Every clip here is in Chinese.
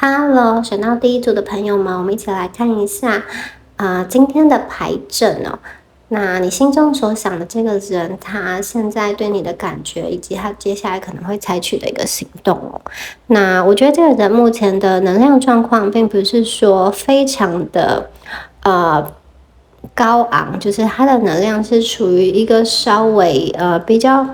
Hello，选到第一组的朋友们，我们一起来看一下，今天的牌阵哦。那你心中所想的这个人，他现在对你的感觉，以及他接下来可能会采取的一个行动哦。那我觉得这个人目前的能量状况，并不是说非常的高昂，就是他的能量是处于一个稍微比较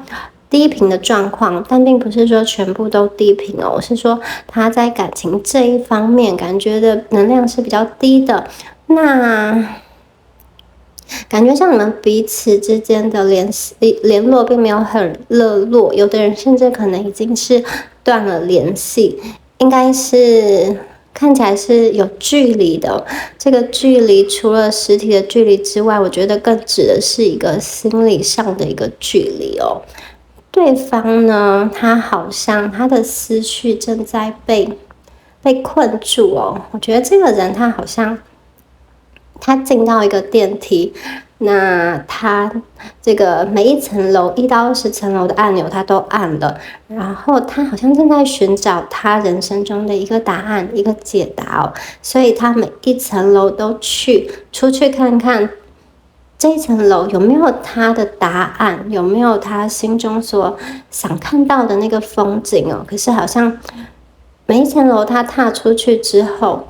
低频的状况，但并不是说全部都低频哦，是说他在感情这一方面感觉的能量是比较低的。那感觉像你们彼此之间的联络并没有很热络，有的人甚至可能已经是断了联系，应该是看起来是有距离的。这个距离除了实体的距离之外，我觉得更指的是一个心理上的一个距离哦。对方呢，他好像他的思绪正在被困住哦。我觉得这个人他好像他进到一个电梯，那他这个每一层楼1到20层楼的按钮他都按了，然后他好像正在寻找他人生中的一个答案，一个解答哦。所以他每一层楼都出去看看。这一层楼有没有他的答案？有没有他心中所想看到的那个风景哦？可是好像每一层楼他踏出去之后，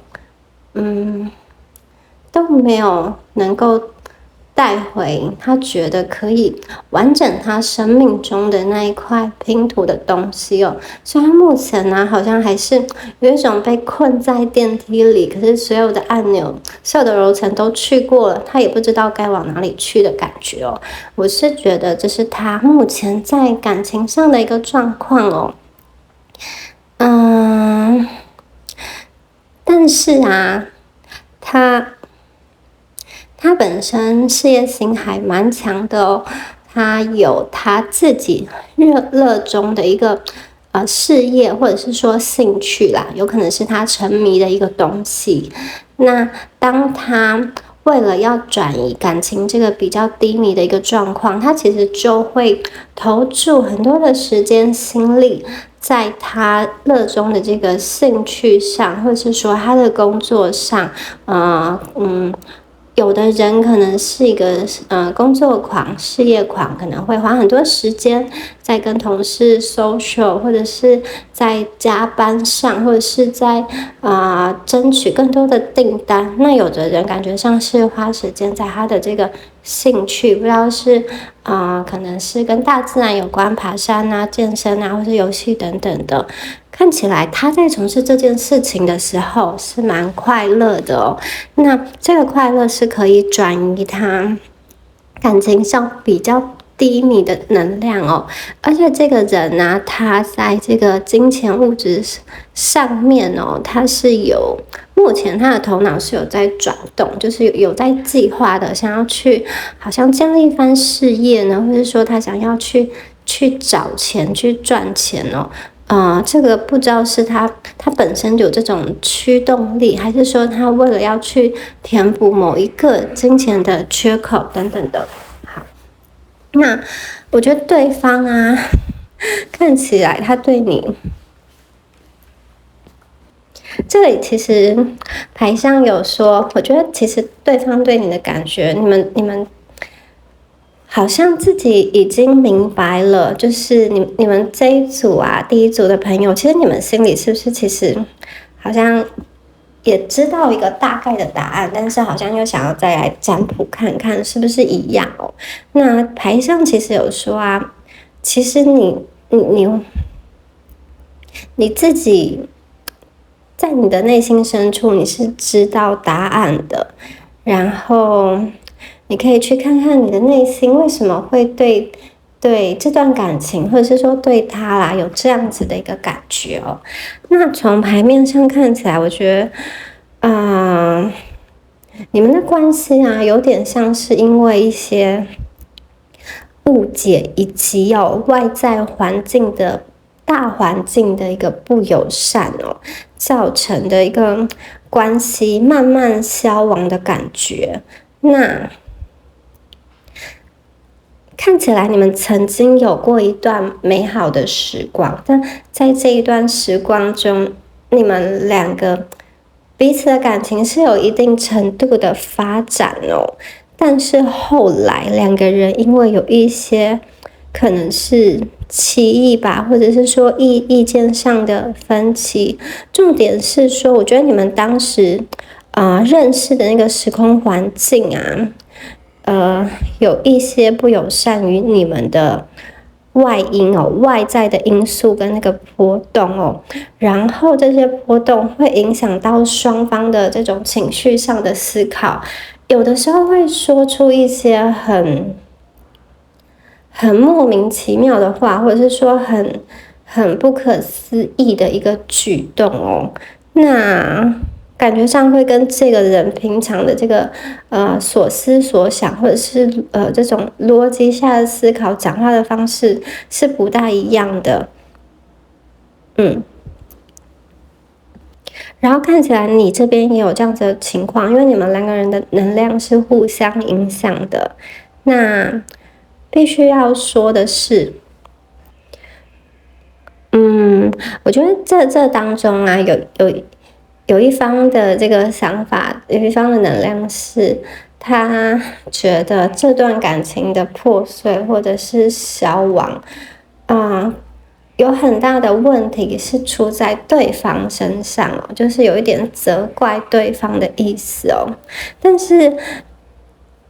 都没有能够带回他觉得可以完整他生命中的那一块拼图的东西哦。所以他目前呢，好像还是有一种被困在电梯里，可是所有的按钮、所有的楼层都去过了，他也不知道该往哪里去的感觉哦。我是觉得这是他目前在感情上的一个状况哦。但是啊，他本身事业心还蛮强的哦，他有他自己热衷的一个事业，或者是说兴趣啦，有可能是他沉迷的一个东西。那当他为了要转移感情这个比较低迷的一个状况，他其实就会投注很多的时间心力在他热衷的这个兴趣上，或者是说他的工作上，有的人可能是一个工作狂、事业狂，可能会花很多时间在跟同事 social， 或者是在加班上，或者是在争取更多的订单。那有的人感觉像是花时间在他的这个兴趣，不知道是可能是跟大自然有关，爬山啊、健身啊，或是游戏等等的。看起来他在从事这件事情的时候是蛮快乐的哦。那这个快乐是可以转移他感情上比较低迷的能量哦。而且这个人呢，他在这个金钱物质上面哦，他是有目前他的头脑是有在转动，就是有在计划的，想要去好像建立一番事业呢，或者说他想要去找钱去赚钱哦。这个不知道是他本身有这种驱动力，还是说他为了要去填补某一个金钱的缺口等等的。好，那我觉得对方啊，看起来他对你，这里其实牌上有说，我觉得其实对方对你的感觉，你们好像自己已经明白了，就是你们这一组啊，第一组的朋友，其实你们心里是不是其实好像也知道一个大概的答案，但是好像又想要再来占卜看看是不是一样哦？那牌上其实有说啊，其实你自己在你的内心深处你是知道答案的，然后你可以去看看你的内心为什么会对这段感情，或者是说对他啦，有这样子的一个感觉哦。那从牌面上看起来，我觉得，你们的关系啊，有点像是因为一些误解以及外在环境的大环境的一个不友善哦，造成的一个关系慢慢消亡的感觉。那看起来你们曾经有过一段美好的时光，但在这一段时光中，你们两个彼此的感情是有一定程度的发展哦。但是后来两个人因为有一些可能是歧义吧，或者是说意见上的分歧，重点是说，我觉得你们当时认识的那个时空环境啊。有一些不友善于你们的外因哦，外在的因素跟那个波动哦，然后这些波动会影响到双方的这种情绪上的思考，有的时候会说出一些很莫名其妙的话，或者是说很不可思议的一个举动哦，那感觉上会跟这个人平常的这个所思所想，或者是这种逻辑下的思考、讲话的方式是不大一样的，然后看起来你这边也有这样子的情况，因为你们两个人的能量是互相影响的。那必须要说的是，我觉得这当中啊，有一方的这个想法，有一方的能量是，他觉得这段感情的破碎或者是消亡，有很大的问题是出在对方身上哦，就是有一点责怪对方的意思哦。但是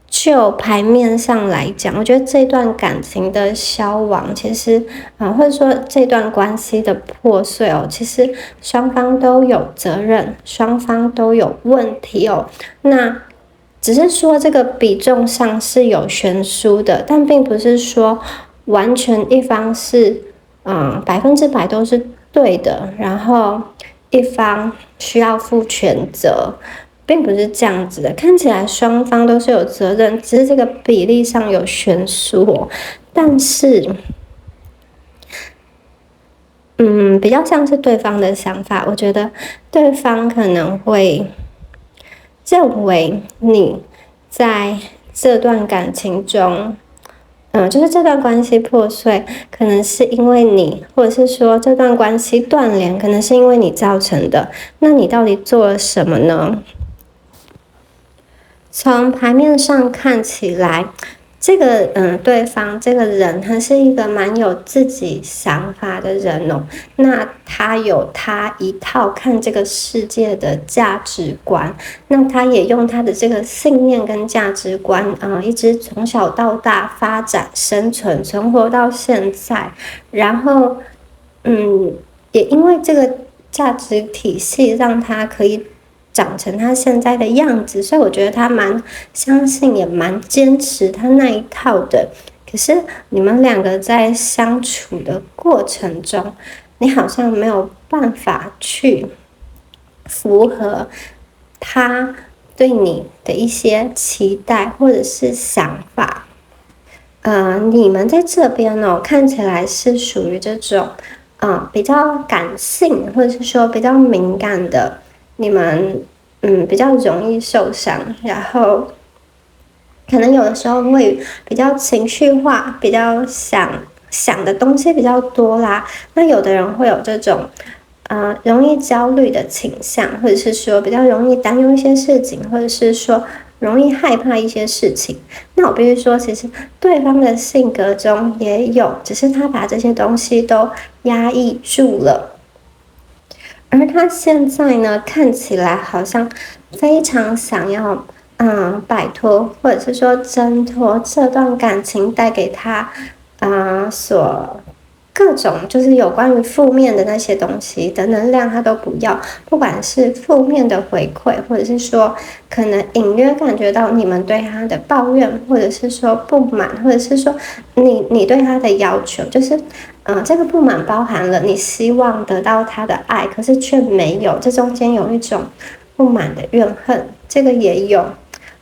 就牌面上来讲，我觉得这段感情的消亡，其实或者说这段关系的破碎哦，其实双方都有责任，双方都有问题哦。那只是说这个比重上是有悬殊的，但并不是说完全一方是100%都是对的，然后一方需要负全责。并不是这样子的，看起来双方都是有责任，只是这个比例上有悬殊哦。但是，比较像是对方的想法，我觉得对方可能会认为你在这段感情中，就是这段关系破碎，可能是因为你，或者是说这段关系断联，可能是因为你造成的。那你到底做了什么呢？从牌面上看起来，这个对方这个人，他是一个蛮有自己想法的人哦。那他有他一套看这个世界的价值观，那他也用他的这个信念跟价值观，一直从小到大发展、生存、存活到现在。然后，也因为这个价值体系，让他可以长成他现在的样子，所以我觉得他蛮相信，也蛮坚持他那一套的。可是你们两个在相处的过程中，你好像没有办法去符合他对你的一些期待或者是想法。你们在这边哦，看起来是属于这种，比较感性，或者是说比较敏感的。你们比较容易受伤，然后可能有的时候会比较情绪化，比较想的东西比较多啦。那有的人会有这种容易焦虑的倾向，或者是说比较容易担忧一些事情，或者是说容易害怕一些事情。那我必须说，其实对方的性格中也有，只是他把这些东西都压抑住了。而他现在呢，看起来好像非常想要，摆脱或者是说挣脱这段感情带给他，所各种就是有关于负面的那些东西的能量，他都不要。不管是负面的回馈，或者是说可能隐约感觉到你们对他的抱怨，或者是说不满，或者是说你对他的要求，就是这个不满包含了你希望得到他的爱，可是却没有，这中间有一种不满的怨恨，这个也有。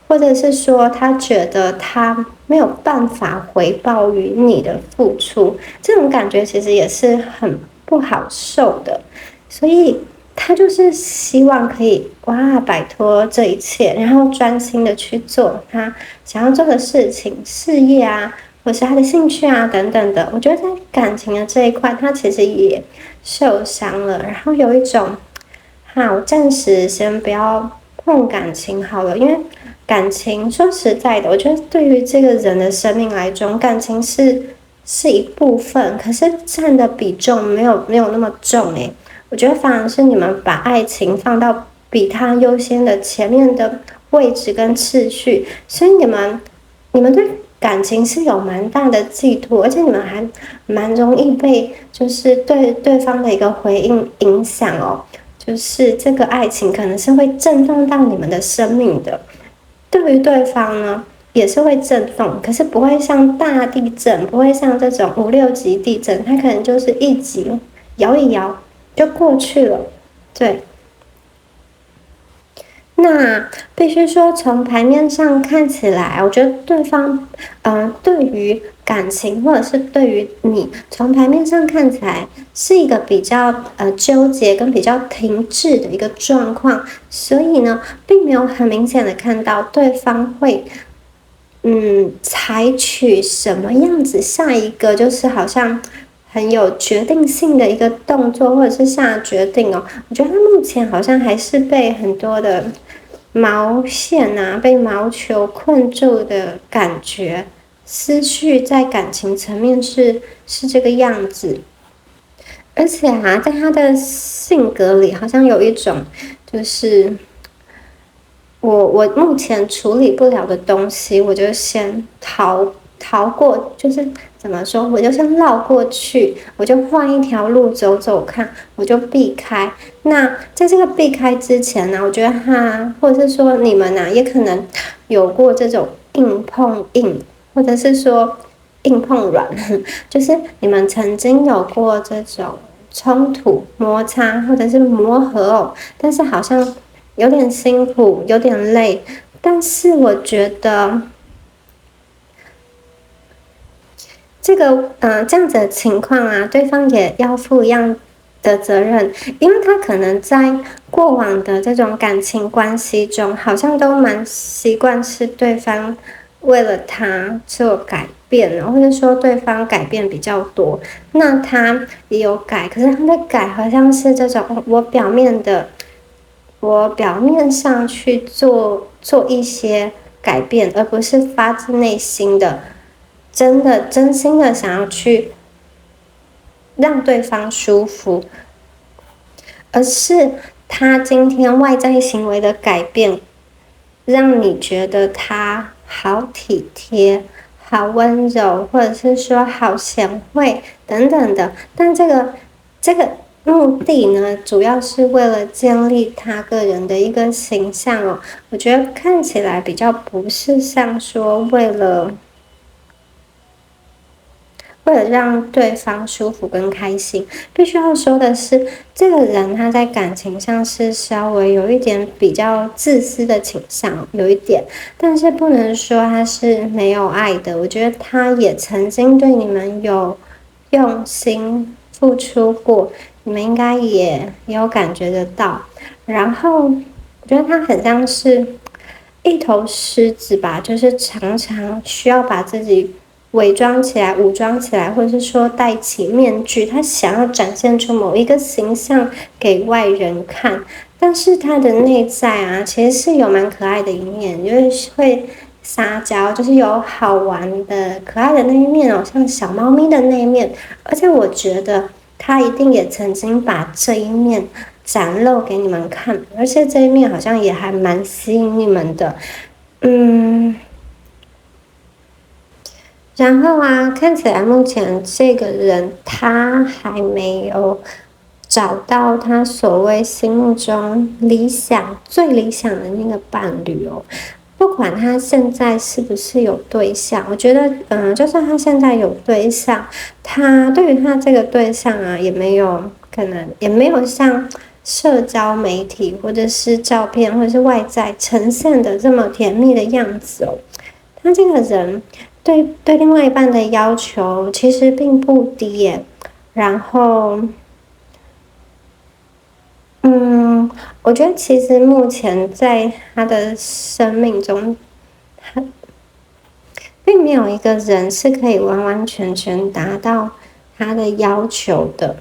或者是说他觉得他没有办法回报于你的付出，这种感觉其实也是很不好受的。所以他就是希望可以摆脱这一切，然后专心的去做他想要做的事情，事业啊，或是他的兴趣啊等等的。我觉得在感情的这一块，他其实也受伤了，然后有一种我暂时先不要碰感情好了，因为感情说实在的，我觉得对于这个人的生命来说，感情是一部分，可是占的比重没有那么重诶。我觉得反而是你们把爱情放到比他优先的前面的位置跟次序，所以你们对感情是有蛮大的寄托，而且你们还蛮容易被就是对方的一个回应影响哦，就是这个爱情可能是会震动到你们的生命的。对于对方呢，也是会震动，可是不会像大地震，不会像这种5、6级地震，它可能就是1级摇一摇就过去了。对，那必须说从牌面上看起来，我觉得对方，对于感情或者是对于你，从牌面上看起来是一个比较纠结跟比较停滞的一个状况，所以呢，并没有很明显的看到对方会，采取什么样子下一个就是好像很有决定性的一个动作，或者是下决定哦。我觉得他目前好像还是被很多的毛线啊，被毛球困住的感觉，思绪在感情层面是这个样子。而且在他的性格里，好像有一种就是我目前处理不了的东西，我就先逃过，就是怎么说，我就先绕过去，我就换一条路走走看，我就避开。那在这个避开之前呢，我觉得或者是说你们也可能有过这种硬碰硬，或者是说硬碰软，就是你们曾经有过这种冲突、摩擦或者是磨合哦，但是好像有点辛苦，有点累，但是我觉得这个这样子的情况对方也要负一样的责任，因为他可能在过往的这种感情关系中，好像都蛮习惯是对方为了他做改变，或者说对方改变比较多，那他也有改，可是他的改好像是这种我表面上去做一些改变，而不是发自内心的、真心的想要去让对方舒服，而是他今天外在行为的改变，让你觉得他好体贴、好温柔，或者是说好贤惠等等的。但这个目的呢，主要是为了建立他个人的一个形象哦。我觉得看起来比较不是像说为了让对方舒服跟开心。必须要说的是，这个人他在感情上是稍微有一点比较自私的倾向，有一点，但是不能说他是没有爱的。我觉得他也曾经对你们有用心付出过，你们应该也有感觉得到。然后我觉得他很像是一头狮子吧，就是常常需要把自己伪装起来、武装起来，或者是说戴起面具，他想要展现出某一个形象给外人看，但是他的内在啊，其实是有蛮可爱的一面，就是会撒娇，就是有好玩的、可爱的那一面哦，像小猫咪的那一面。而且我觉得他一定也曾经把这一面展露给你们看，而且这一面好像也还蛮吸引你们的，然后啊，看起来目前这个人他还没有找到他所谓心目中最理想的那个伴侣哦。不管他现在是不是有对象，我觉得，就算他现在有对象，他对于他这个对象啊，可能也没有像社交媒体或者是照片或者是外在呈现的这么甜蜜的样子哦。他这个人对另外一半的要求其实并不低耶，然后，我觉得其实目前在他的生命中，他并没有一个人是可以完完全全达到他的要求的。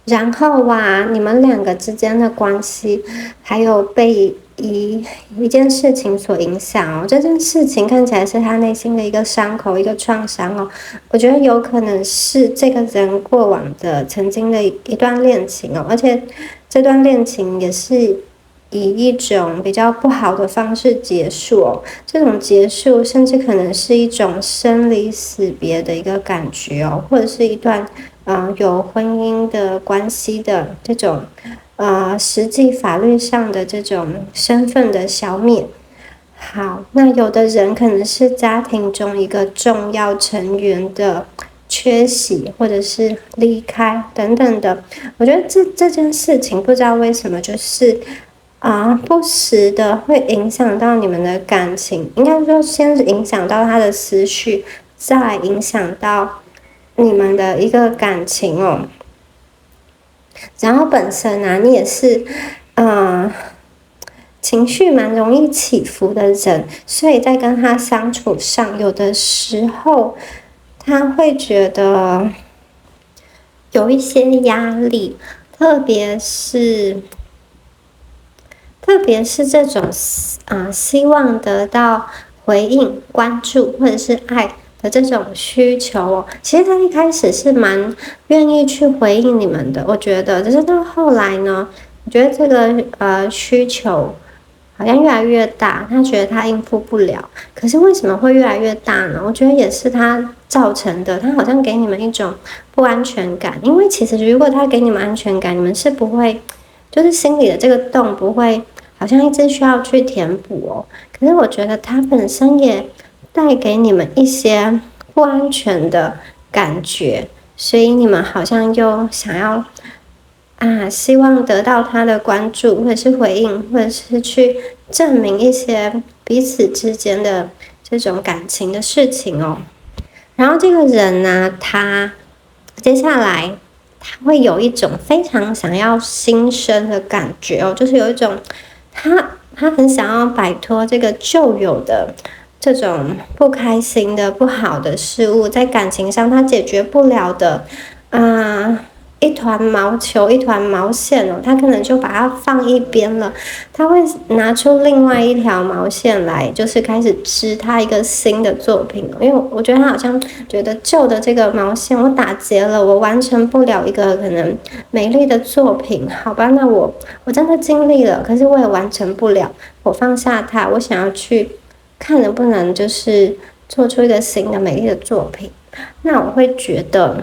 然后啊，你们两个之间的关系，还有被一件事情所影响哦。这件事情看起来是他内心的一个伤口、一个创伤哦。我觉得有可能是这个人过往的曾经的一段恋情哦，而且这段恋情也是以一种比较不好的方式结束哦。这种结束甚至可能是一种生离死别的一个感觉哦，或者是一段有婚姻的关系的这种实际法律上的这种身份的消灭。好，那有的人可能是家庭中一个重要成员的缺席或者是离开等等的。我觉得这件事情不知道为什么就是不时的会影响到你们的感情，应该说先是影响到他的思绪，再影响到你们的一个感情哦。然后本身啊，你也是情绪蛮容易起伏的人，所以在跟他相处上，有的时候他会觉得有一些压力，特别是这种希望得到回应、关注或者是爱的这种需求哦。其实他一开始是蛮愿意去回应你们的，我觉得，只是到后来呢，我觉得这个需求好像越来越大，他觉得他应付不了。可是为什么会越来越大呢？我觉得也是他造成的，他好像给你们一种不安全感。因为其实如果他给你们安全感，你们是不会，就是心里的这个洞不会好像一直需要去填补哦。可是我觉得他本身也带给你们一些不安全的感觉，所以你们好像又想要希望得到他的关注，或者是回应，或者是去证明一些彼此之间的这种感情的事情哦。然后这个人呢，他接下来他会有一种非常想要新生的感觉哦，就是有一种他很想要摆脱这个旧有的这种不开心的不好的事物，在感情上他解决不了的一一团毛球、一团毛线哦，他可能就把它放一边了，他会拿出另外一条毛线来，就是开始织他一个新的作品。因为我觉得他好像觉得旧的这个毛线我打结了，我完成不了一个可能美丽的作品。好吧，那我真的尽力了，可是我也完成不了，我放下它，我想要去看能不能就是做出一个新的美丽的作品。那我会觉得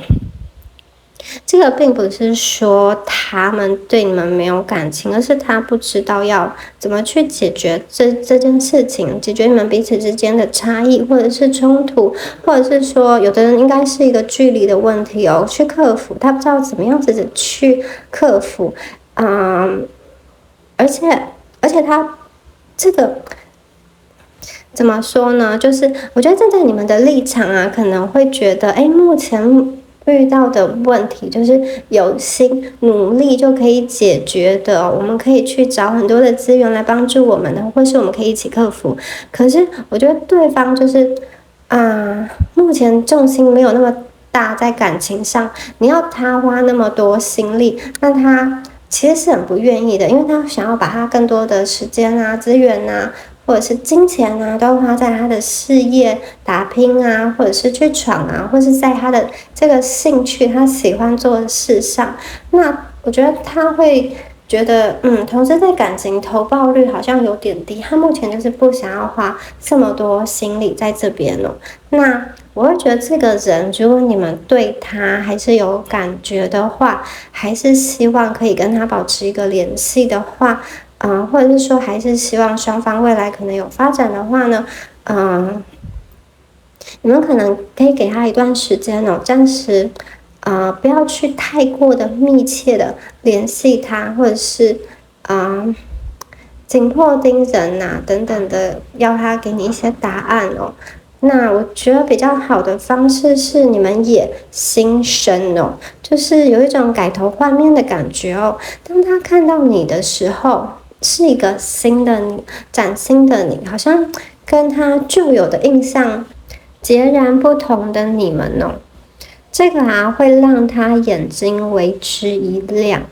这个并不是说他们对你们没有感情，而是他不知道要怎么去解决这件事情，解决你们彼此之间的差异或者是冲突，或者是说有的人应该是一个距离的问题哦，去克服，他不知道怎么样子去克服，而且他这个怎么说呢？就是我觉得站在你们的立场啊，可能会觉得，目前遇到的问题就是有心努力就可以解决的，我们可以去找很多的资源来帮助我们的，或是我们可以一起克服。可是我觉得对方就是目前重心没有那么大在感情上，你要他花那么多心力，那他其实是很不愿意的，因为他想要把他更多的时间啊、资源啊，或者是金钱啊，都花在他的事业打拼啊，或者是去闯啊，或是在他的这个兴趣他喜欢做的事上。那我觉得他会觉得，同时在感情投报率好像有点低，他目前就是不想要花这么多心力在这边哦。那我会觉得这个人，如果你们对他还是有感觉的话，还是希望可以跟他保持一个联系的话，或者是说还是希望双方未来可能有发展的话呢，你们可能可以给他一段时间哦，暂时不要去太过的密切的联系他，或者是紧迫盯人啊等等的，要他给你一些答案哦。那我觉得比较好的方式是你们也心生哦，就是有一种改头换面的感觉哦。当他看到你的时候，是一个新的你，崭新的你，好像跟他旧有的印象截然不同的你们哦。这个会让他眼睛为之一亮，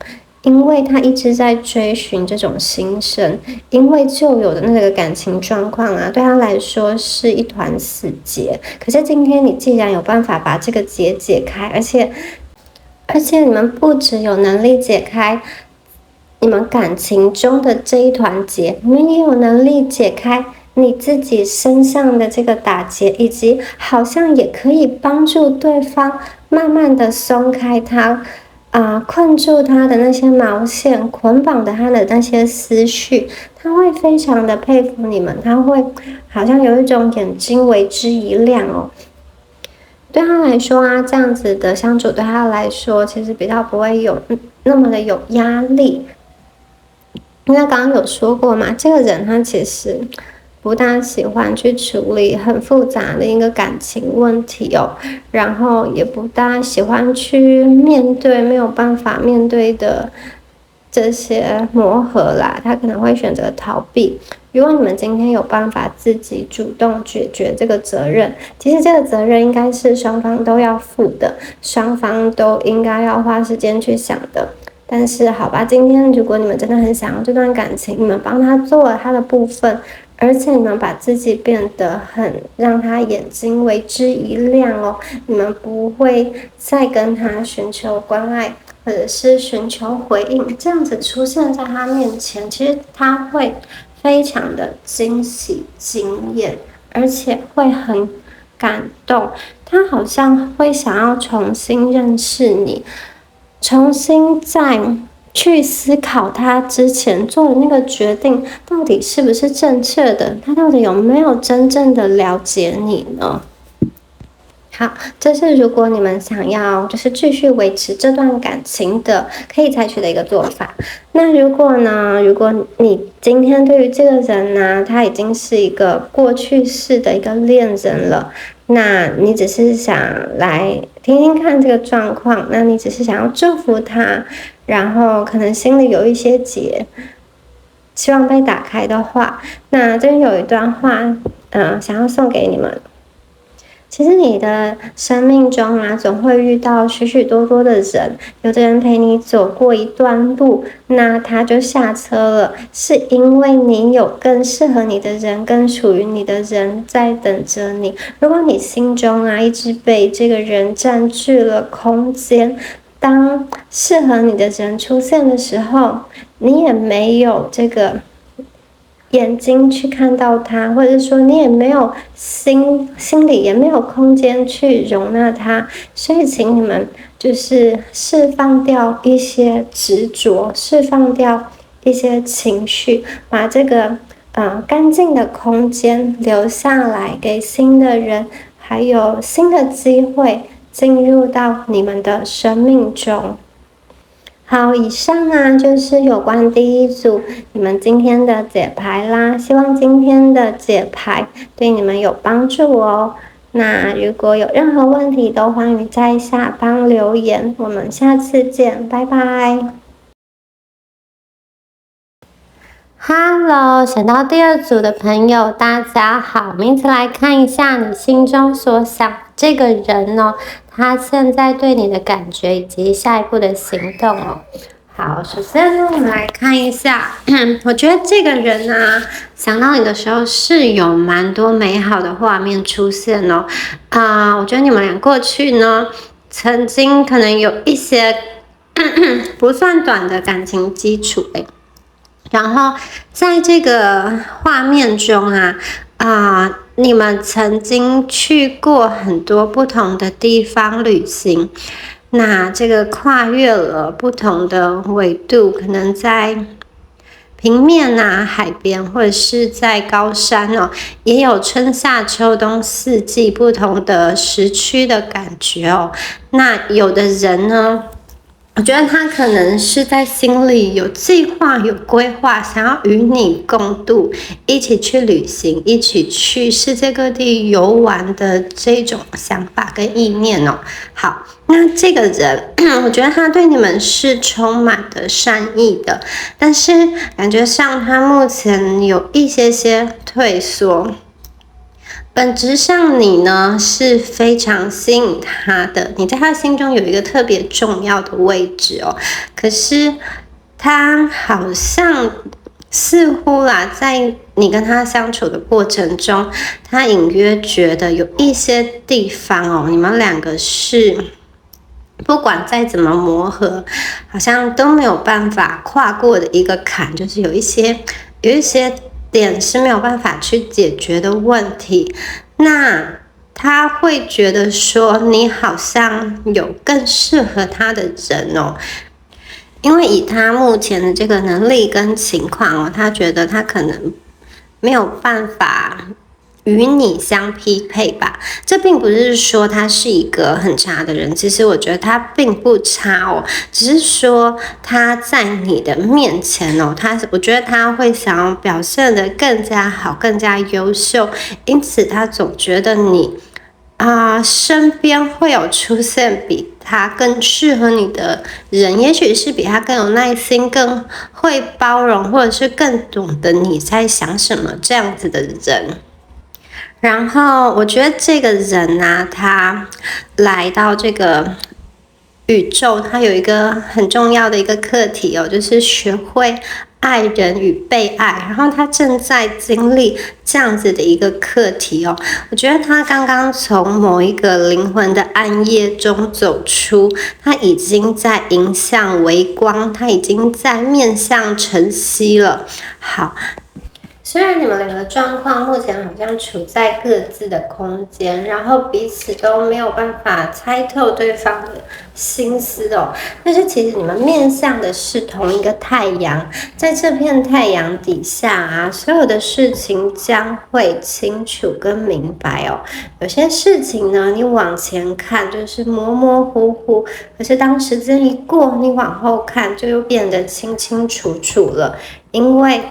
因为他一直在追寻这种新生，因为旧有的那个感情状况对他来说是一团死结。可是今天你既然有办法把这个结解开，而且你们不只有能力解开你们感情中的这一团结，你们也有能力解开你自己身上的这个打结，以及好像也可以帮助对方慢慢的松开他困住他的那些毛线，捆绑的他的那些思绪，他会非常的佩服你们，他会好像有一种眼睛为之一亮哦。对他来说这样子的相处对他来说其实比较不会有那么的有压力，因为刚刚有说过嘛，这个人他其实不大喜欢去处理很复杂的一个感情问题哦，然后也不大喜欢去面对没有办法面对的这些磨合啦，他可能会选择逃避。如果你们今天有办法自己主动解决这个责任，其实这个责任应该是双方都要负的，双方都应该要花时间去想的。但是好吧，今天如果你们真的很想要这段感情，你们帮他做了他的部分，而且你们把自己变得很让他眼睛为之一亮哦，你们不会再跟他寻求关爱或者是寻求回应，这样子出现在他面前，其实他会非常的惊喜惊艳，而且会很感动，他好像会想要重新认识你，重新再去思考他之前做的那个决定到底是不是正确的，他到底有没有真正的了解你呢？好，这是如果你们想要就是继续维持这段感情的可以采取的一个做法。那如果你今天对于这个人呢，他已经是一个过去式的一个恋人了，那你只是想来听听看这个状况，那你只是想要祝福他，然后可能心里有一些结，希望被打开的话，那这边有一段话想要送给你们。其实你的生命中啊，总会遇到许许多多的人，有的人陪你走过一段路，那他就下车了，是因为你有更适合你的人，更属于你的人在等着你。如果你心中啊一直被这个人占据了空间，当适合你的人出现的时候，你也没有这个眼睛去看到他，或者说你也没有心里也没有空间去容纳他，所以请你们就是释放掉一些执着，释放掉一些情绪，把这个干净的空间留下来给新的人，还有新的机会进入到你们的生命中。好，以上啊就是有关第一组你们今天的解牌啦，希望今天的解牌对你们有帮助哦。那如果有任何问题，都欢迎在下方留言，我们下次见，拜拜。Hello， 选到第二组的朋友，大家好，我们一起来看一下你心中所想这个人哦，他现在对你的感觉以及下一步的行动哦。好，首先呢，我们来看一下，我觉得这个人啊，想到你的时候是有蛮多美好的画面出现哦。我觉得你们俩过去呢，曾经可能有一些不算短的感情基础然后在这个画面中啊，你们曾经去过很多不同的地方旅行，那这个跨越了不同的纬度，可能在平面海边，或者是在高山哦，也有春夏秋冬四季不同的时区的感觉哦。那有的人呢，我觉得他可能是在心里有计划、有规划，想要与你共度，一起去旅行，一起去世界各地游玩的这种想法跟意念哦。好，那这个人，我觉得他对你们是充满的善意的，但是感觉上他目前有一些退缩。本质上你呢是非常吸引他的，你在他心中有一个特别重要的位置哦。可是他好像似乎在你跟他相处的过程中，他隐约觉得有一些地方哦，你们两个是不管再怎么磨合，好像都没有办法跨过的一个坎，就是有一些点是没有办法去解决的问题，那他会觉得说你好像有更适合他的人哦，因为以他目前的这个能力跟情况哦，他觉得他可能没有办法与你相匹配吧。这并不是说他是一个很差的人，其实我觉得他并不差哦，只是说他在你的面前哦，我觉得他会想要表现得更加好，更加优秀，因此他总觉得你身边会有出现比他更适合你的人，也许是比他更有耐心、更会包容，或者是更懂得你在想什么这样子的人。然后我觉得这个人他来到这个宇宙，他有一个很重要的一个课题哦，就是学会爱人与被爱，然后他正在经历这样子的一个课题哦。我觉得他刚刚从某一个灵魂的暗夜中走出，他已经在迎向微光，他已经在面向晨曦了。好。虽然你们两个状况目前好像处在各自的空间，然后彼此都没有办法猜透对方的心思哦，但是其实你们面向的是同一个太阳，在这片太阳底下所有的事情将会清楚跟明白哦。有些事情呢，你往前看就是模模糊糊，可是当时间一过，你往后看就又变得清清楚楚了，因为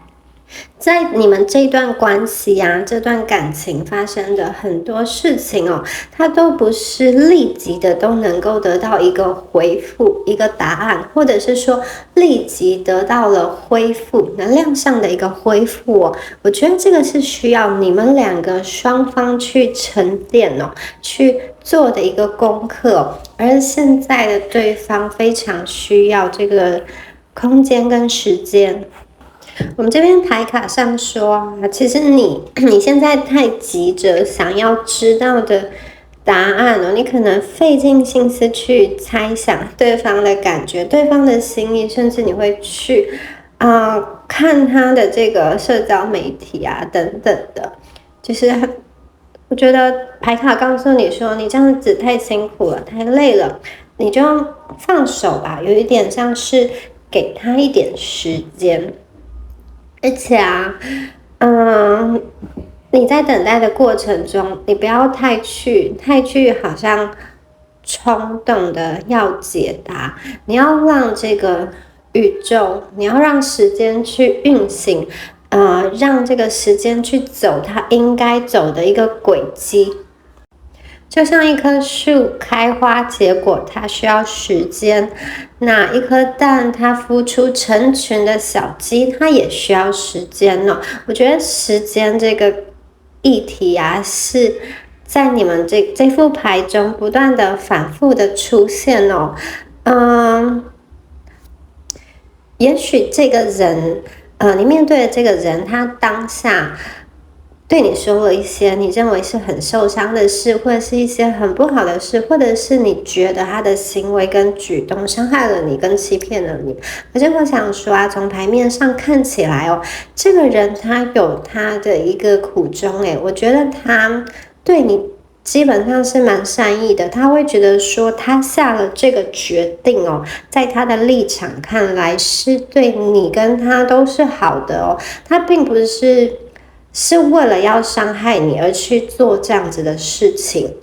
在你们这段关系啊，这段感情发生的很多事情哦，它都不是立即的都能够得到一个回复、一个答案，或者是说立即得到了恢复，能量上的一个恢复哦。我觉得这个是需要你们两个双方去沉淀哦，去做的一个功课哦。而现在的对方非常需要这个空间跟时间。我们这边牌卡上说啊，其实你现在太急着想要知道的答案哦，你可能费尽心思去猜想对方的感觉、对方的心意，甚至你会去看他的这个社交媒体啊等等的，就是我觉得牌卡告诉你说，你这样子太辛苦了，太累了，你就放手吧，有一点像是给他一点时间。而且啊，你在等待的过程中，你不要太去好像冲动的要解答，你要让这个宇宙，你要让时间去运行，让这个时间去走它应该走的一个轨迹。就像一棵树开花结果，它需要时间；那一颗蛋它孵出成群的小鸡，它也需要时间哦。我觉得时间这个议题啊，是在你们这副牌中不断的反复的出现哦。也许这个人，你面对的这个人，他当下对你说了一些你认为是很受伤的事，或者是一些很不好的事，或者是你觉得他的行为跟举动伤害了你，跟欺骗了你。可是我想说啊，从牌面上看起来哦，这个人他有他的一个苦衷，我觉得他对你基本上是蛮善意的，他会觉得说他下了这个决定哦，在他的立场看来是对你跟他都是好的哦，他并不是为了要伤害你而去做这样子的事情。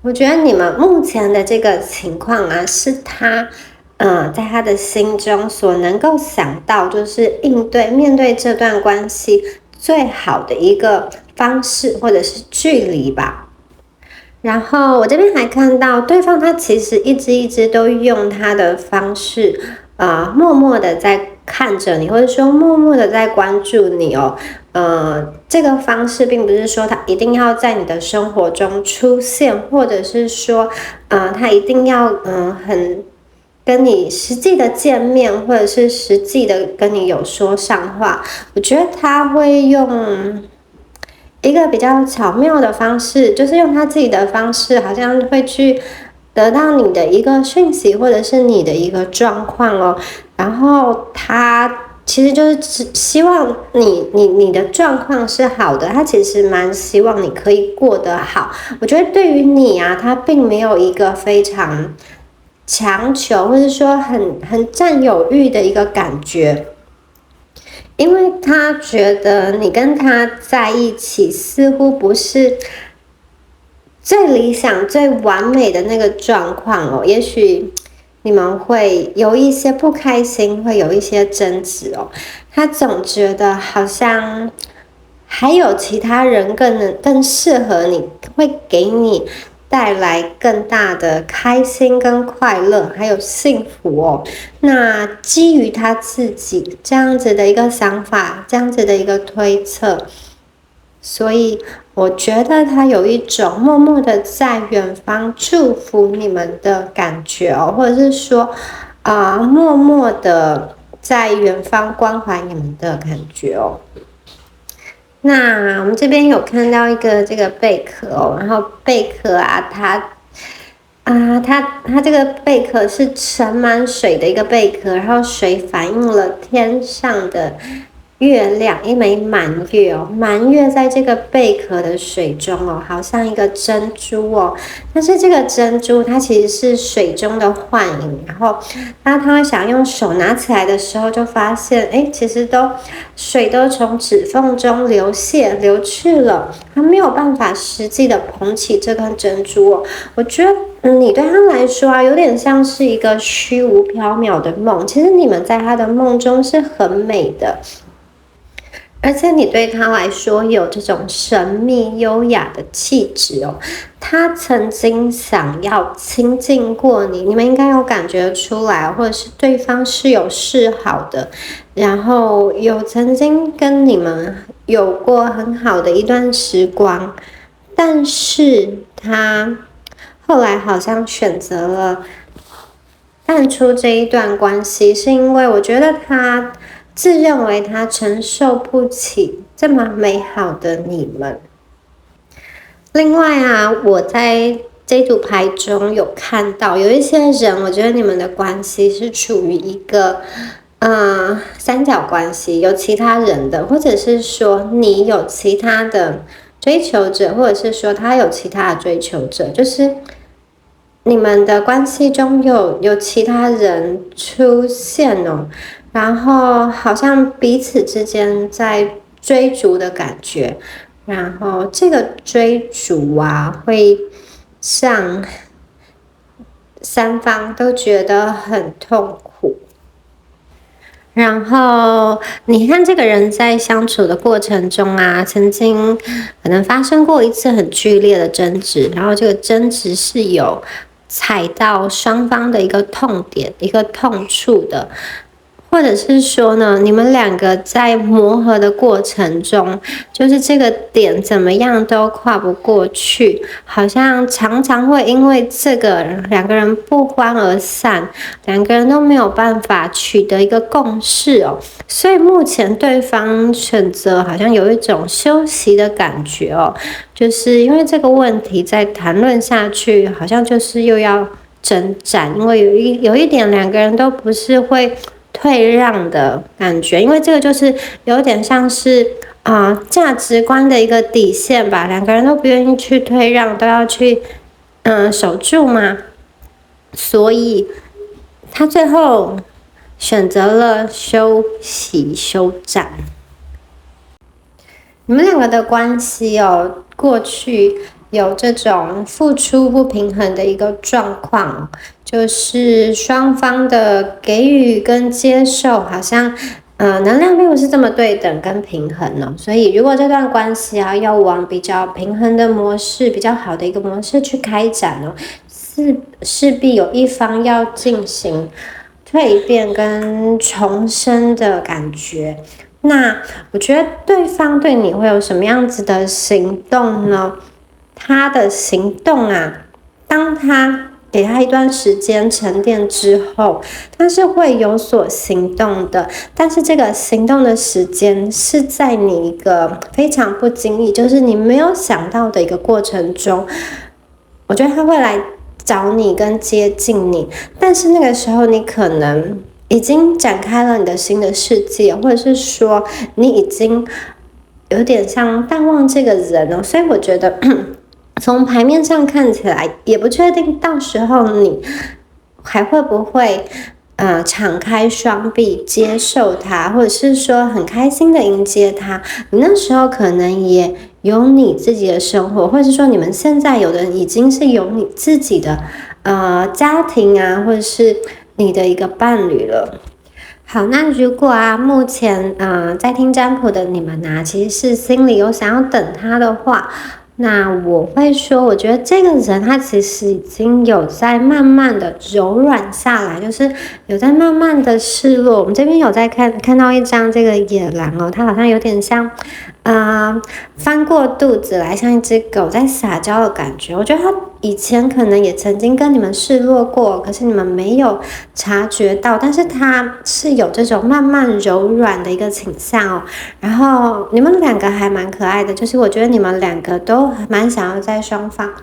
我觉得你们目前的这个情况啊，是他在他的心中所能够想到，就是面对这段关系最好的一个方式或者是距离吧。然后我这边还看到对方他其实一直都用他的方式默默的在看着你，或者说默默的在关注你哦。这个方式并不是说他一定要在你的生活中出现，或者是说他一定要很跟你实际的见面，或者是实际的跟你有说上话。我觉得他会用一个比较巧妙的方式，就是用他自己的方式，好像会去得到你的一个讯息，或者是你的一个状况哦。然后他其实就是希望你的状况是好的，他其实蛮希望你可以过得好。我觉得对于你啊，他并没有一个非常强求，或者说很占有欲的一个感觉。因为他觉得你跟他在一起似乎不是最理想、最完美的那个状况哦，也许你们会有一些不开心，会有一些争执哦。他总觉得好像还有其他人更适合你，会给你带来更大的开心跟快乐，还有幸福哦。那基于他自己这样子的一个想法，这样子的一个推测，所以我觉得他有一种默默的在远方祝福你们的感觉哦，或者是说默默的在远方关怀你们的感觉哦。那我们这边有看到一个这个贝壳哦，然后贝壳啊，它这个贝壳是盛满水的一个贝壳，然后水反映了天上的月亮，一枚满月哦，满月在这个贝壳的水中哦，好像一个珍珠哦。但是这个珍珠它其实是水中的幻影，然后当他想用手拿起来的时候，就发现其实水都从指缝中流去了，他没有办法实际的捧起这颗珍珠哦。我觉得你对他来说啊，有点像是一个虚无缥缈的梦，其实你们在他的梦中是很美的。而且你对他来说有这种神秘优雅的气质哦，他曾经想要亲近过你，你们应该有感觉出来，或者是对方是有示好的，然后有曾经跟你们有过很好的一段时光，但是他后来好像选择了淡出这一段关系，是因为我觉得他自认为他承受不起这么美好的你们。另外啊，我在这组牌中有看到有一些人，我觉得你们的关系是处于一个三角关系，有其他人的，或者是说你有其他的追求者，或者是说他有其他的追求者，就是你们的关系中有其他人出现哦，然后好像彼此之间在追逐的感觉，然后这个追逐啊，会让三方都觉得很痛苦。然后你看这个人在相处的过程中啊，曾经可能发生过一次很剧烈的争执，然后这个争执是有踩到双方的一个痛点、一个痛处的，或者是说呢，你们两个在磨合的过程中，就是这个点怎么样都跨不过去，好像常常会因为这个两个人不欢而散，两个人都没有办法取得一个共识哦。所以目前对方选择好像有一种休息的感觉哦，就是因为这个问题再谈论下去，好像就是又要征战，因为有一点两个人都不是会退让的感觉，因为这个就是有点像是价值观的一个底线吧，两个人都不愿意去退让，都要去守住嘛，所以他最后选择了休息休战。你们两个的关系哦，过去有这种付出不平衡的一个状况，就是双方的给予跟接受好像能量并不是这么对等跟平衡哦，所以如果这段关系啊要往比较平衡的模式、比较好的一个模式去开展哦，势必有一方要进行蜕变跟重生的感觉。那我觉得对方对你会有什么样子的行动呢？他的行动啊，当他给他一段时间沉淀之后，他是会有所行动的。但是这个行动的时间是在你一个非常不经意，就是你没有想到的一个过程中，我觉得他会来找你跟接近你，但是那个时候你可能已经展开了你的新的世界，或者是说你已经有点像淡忘这个人哦，所以我觉得从牌面上看起来也不确定到时候你还会不会敞开双臂接受他，或者是说很开心的迎接他。你那时候可能也有你自己的生活，或者是说你们现在有的人已经是有你自己的家庭啊，或者是你的一个伴侣了。好，那如果目前在听占卜的你们其实是心里有想要等他的话，那我会说，我觉得这个人他其实已经有在慢慢的柔软下来，就是有在慢慢的示弱。我们这边有在看到一张这个野狼哦，它好像有点像翻过肚子来，像一只狗在撒娇的感觉。我觉得他以前可能也曾经跟你们示弱过，可是你们没有察觉到，但是他是有这种慢慢柔软的一个倾向哦。然后你们两个还蛮可爱的，就是我觉得你们两个都蛮想要在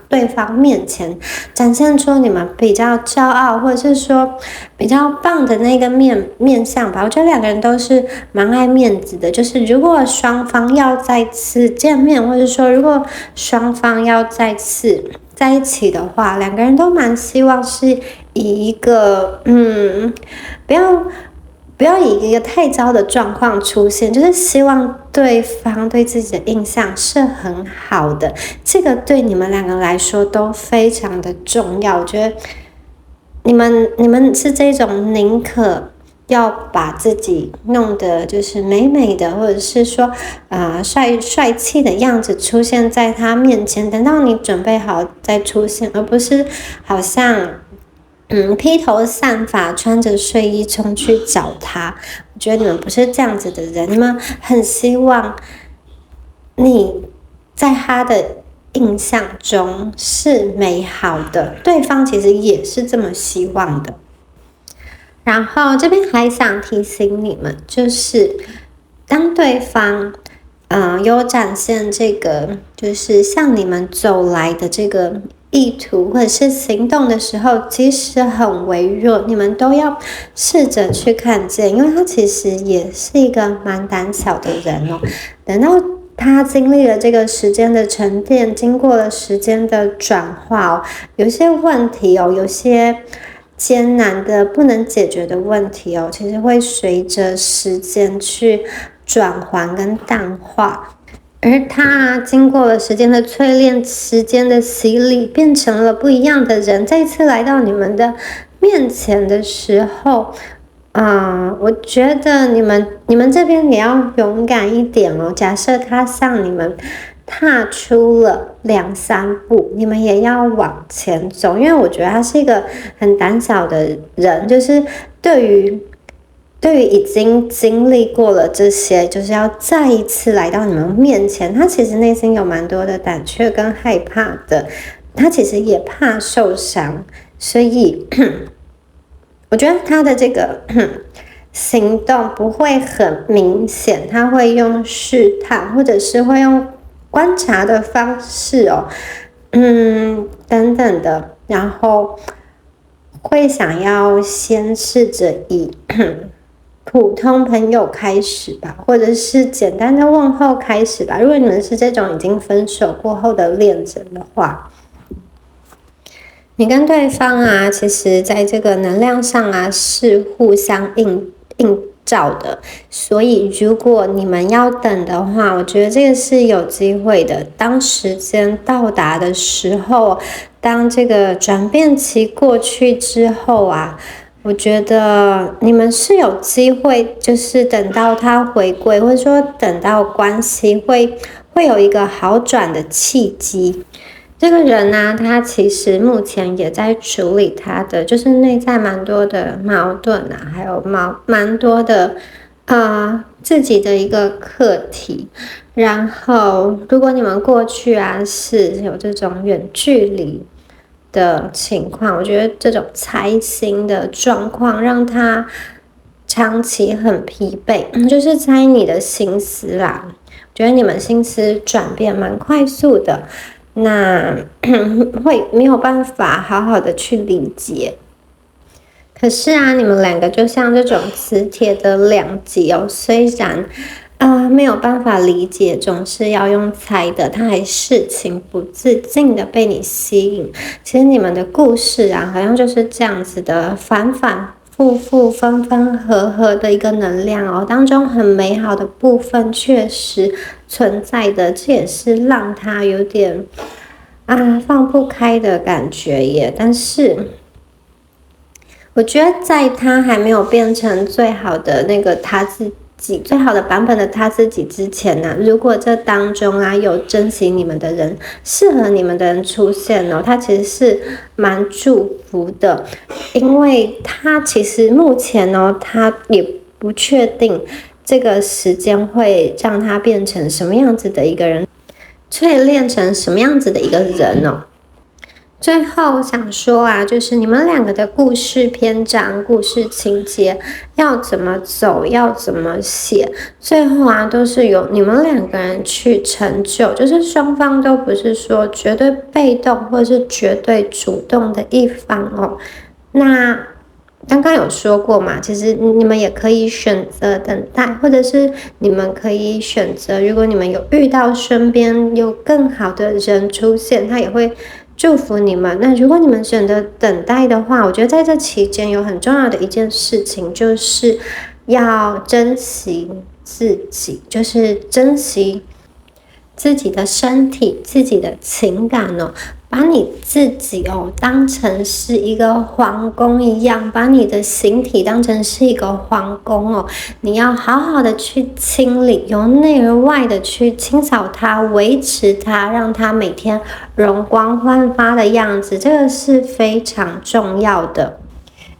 对方面前展现出你们比较骄傲，或者是说比较棒的那个面相吧。我觉得两个人都是蛮爱面子的，就是如果双方要再次见面，或者说如果双方要再次在一起的话，两个人都蛮希望是以一个不要以一个太糟的状况出现，就是希望对方对自己的印象是很好的，这个对你们两个来说都非常的重要。我觉得你们是这种宁可要把自己弄得就是美美的，或者是说帅气的样子出现在他面前，等到你准备好再出现，而不是好像披头散发穿着睡衣冲去找他。我觉得你们不是这样子的人，你们很希望你在他的印象中是美好的，对方其实也是这么希望的。然后这边还想提醒你们，就是当对方有展现这个就是向你们走来的这个意图或者是行动的时候，即使很微弱，你们都要试着去看见，因为他其实也是一个蛮胆小的人哦。等到他经历了这个时间的沉淀，经过了时间的转化哦，有些问题哦，有些艰难的不能解决的问题哦，其实会随着时间去转换跟淡化，而他经过了时间的淬炼，时间的洗礼，变成了不一样的人。再次来到你们的面前的时候，我觉得你们这边也要勇敢一点哦。假设他向你们踏出了2-3步，你们也要往前走，因为我觉得他是一个很胆小的人，就是对于已经经历过了这些，就是要再一次来到你们面前，他其实内心有蛮多的胆怯跟害怕的，他其实也怕受伤，所以我觉得他的这个行动不会很明显，他会用试探，或者是会用观察的方式哦，等等的，然后会想要先试着以普通朋友开始吧，或者是简单的问候开始吧。如果你们是这种已经分手过后的恋人的话，你跟对方啊，其实在这个能量上啊是互相映照的，所以如果你们要等的话，我觉得这个是有机会的。当时间到达的时候，当这个转变期过去之后啊，我觉得你们是有机会，就是等到他回归，或者说等到关系会有一个好转的契机。这个人呢，他其实目前也在处理他的，就是内在蛮多的矛盾啊，还有蛮多的自己的一个课题。然后，如果你们过去啊是有这种远距离的情况，我觉得这种猜心的状况让他长期很疲惫，就是猜你的心思啦。我觉得你们心思转变蛮快速的。那会没有办法好好的去理解，可是啊，你们两个就像这种磁铁的两极哦，虽然没有办法理解，总是要用猜的，他还是情不自禁的被你吸引。其实你们的故事啊，好像就是这样子的，反反复复、分分合合的一个能量哦，当中很美好的部分确实存在的，这也是让他有点放不开的感觉耶。但是我觉得在他还没有变成最好的那个他自己最好的版本的他自己之前呢，如果这当中啊有珍惜你们的人、适合你们的人出现哦，他其实是蛮祝福的，因为他其实目前哦，他也不确定这个时间会让他变成什么样子的一个人，淬炼成什么样子的一个人哦。最后想说啊，就是你们两个的故事篇章、故事情节要怎么走，要怎么写，最后啊都是由你们两个人去成就，就是双方都不是说绝对被动或是绝对主动的一方哦。那刚刚有说过嘛，其实你们也可以选择等待，或者是你们可以选择，如果你们有遇到身边有更好的人出现，他也会祝福你们。那如果你们选择等待的话，我觉得在这期间有很重要的一件事情，就是要珍惜自己，就是珍惜自己的身体、自己的情感哦，把你自己当成是一个皇宫一样，把你的形体当成是一个皇宫你要好好的去清理，由内而外的去清扫它，维持它，让它每天容光焕发的样子，这个是非常重要的。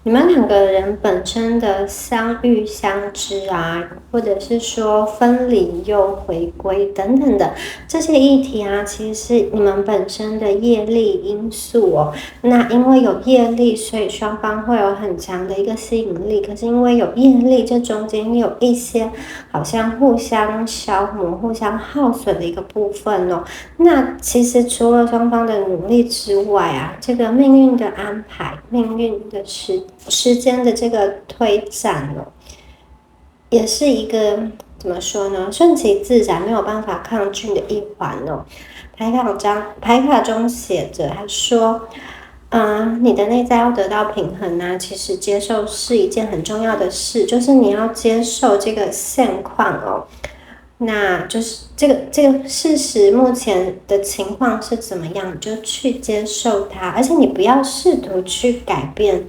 你们两个人本身的相遇相知啊，或者是说分离又回归等等的这些议题啊，其实是你们本身的业力因素那因为有业力，所以双方会有很强的一个吸引力。可是因为有业力，这中间有一些好像互相消磨、互相耗损的一个部分那其实除了双方的努力之外啊，这个命运的安排、命运的时间的这个推展也是一个怎么说呢？顺其自然，没有办法抗拒的一环牌卡中写着，他说，你的内在要得到平衡啊，其实接受是一件很重要的事，就是你要接受这个现况那就是这个事实目前的情况是怎么样，你就去接受它，而且你不要试图去改变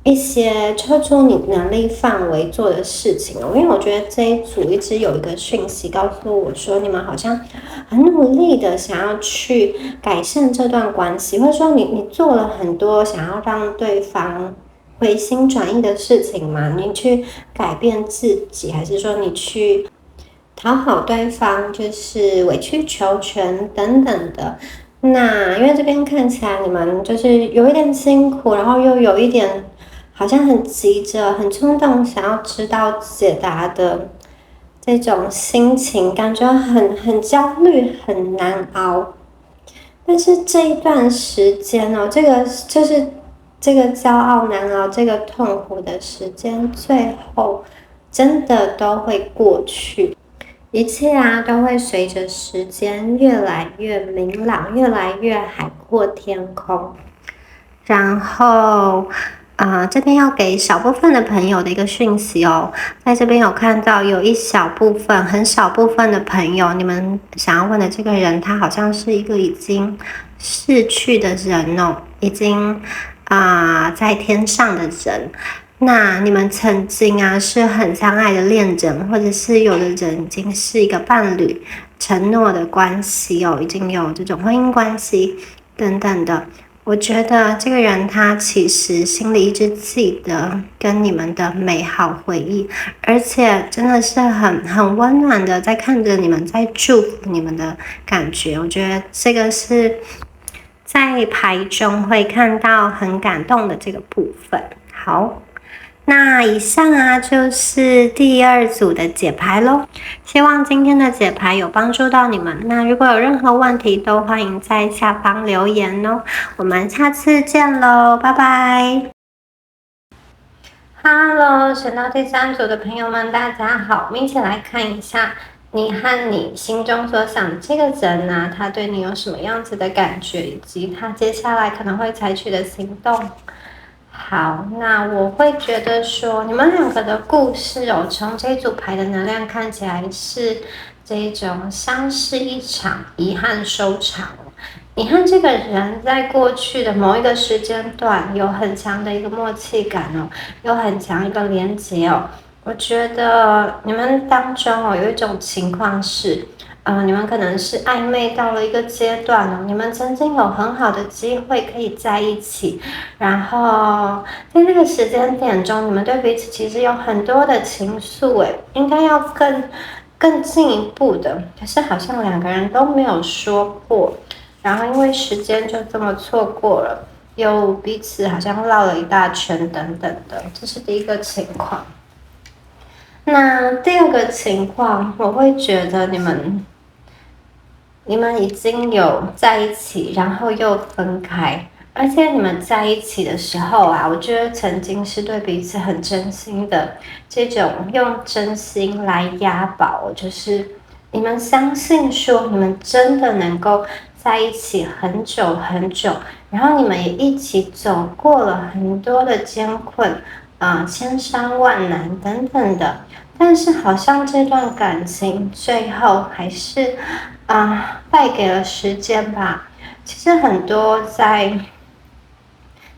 一些超出你能力范围做的事情因为我觉得这一组一直有一个讯息告诉我说，你们好像很努力的想要去改善这段关系，或者说你做了很多想要让对方回心转意的事情嘛，你去改变自己，还是说你去讨好对方，就是委曲求全等等的。那因为这边看起来你们就是有一点辛苦，然后又有一点好像很急着、很冲动，想要知道解答的这种心情，感觉很焦虑、很难熬。但是这一段时间这个就是这个骄傲难熬、这个痛苦的时间，最后真的都会过去。一切啊，都会随着时间越来越明朗，越来越海阔天空。然后，这边要给少部分的朋友的一个讯息在这边有看到有一小部分、很少部分的朋友，你们想要问的这个人，他好像是一个已经逝去的人已经在天上的人。那你们曾经是很相爱的恋人，或者是有的人已经是一个伴侣承诺的关系已经有这种婚姻关系等等的。我觉得这个人他其实心里一直记得跟你们的美好回忆，而且真的是很温暖的在看着你们，在祝福你们的感觉。我觉得这个是在牌中会看到很感动的这个部分。好。那以上就是第二组的解牌咯，希望今天的解牌有帮助到你们。那如果有任何问题，都欢迎在下方留言我们下次见咯，拜拜。Hello， 选到第三组的朋友们，大家好，我们一起来看一下你和你心中所想的这个人他对你有什么样子的感觉，以及他接下来可能会采取的行动。好，那我会觉得说，你们两个的故事从这组牌的能量看起来是这种相识一场，遗憾收场。你和这个人在过去的某一个时间段有很强的一个默契感有很强一个连结我觉得你们当中有一种情况是。你们可能是暧昧到了一个阶段你们曾经有很好的机会可以在一起，然后在这个时间点中，你们对彼此其实有很多的情愫应该要更进一步的，可是好像两个人都没有说破，然后因为时间就这么错过了，又彼此好像绕了一大圈等等的，这是第一个情况。那第二个情况，我会觉得你们已经有在一起，然后又分开，而且你们在一起的时候我觉得曾经是对彼此很真心的，这种用真心来押宝，就是你们相信说你们真的能够在一起很久很久，然后你们也一起走过了很多的艰困千山万难等等的，但是好像这段感情最后还是败给了时间吧。其实很多在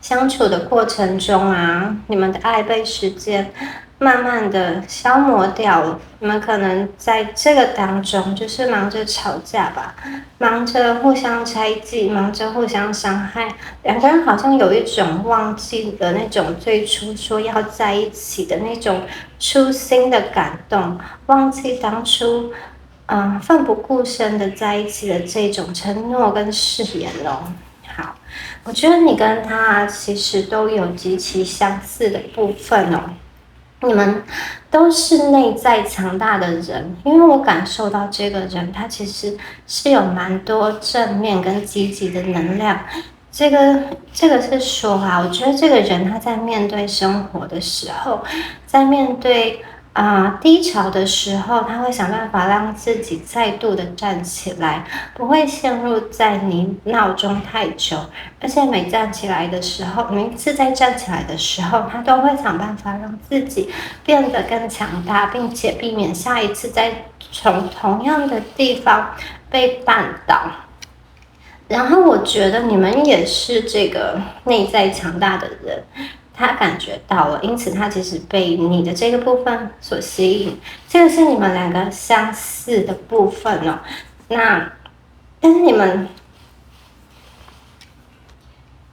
相处的过程中啊，你们的爱被时间慢慢的消磨掉了。你们可能在这个当中，就是忙着吵架吧，忙着互相猜忌，忙着互相伤害，两个人好像有一种忘记了那种最初说要在一起的那种初心的感动，忘记当初奋不顾身的在一起的这种承诺跟誓言哦。好，我觉得你跟他其实都有极其相似的部分哦。你们都是内在强大的人，因为我感受到这个人他其实是有蛮多正面跟积极的能量。这个是说啊，我觉得这个人他在面对生活的时候，在面对低潮的时候，他会想办法让自己再度的站起来，不会陷入在泥淖中太久。而且每站起来的时候，每一次在站起来的时候，他都会想办法让自己变得更强大，并且避免下一次再从同样的地方被绊倒。然后我觉得你们也是这个内在强大的人，他感觉到了，因此他其实被你的这个部分所吸引，这个是你们两个相似的部分哦。但是你们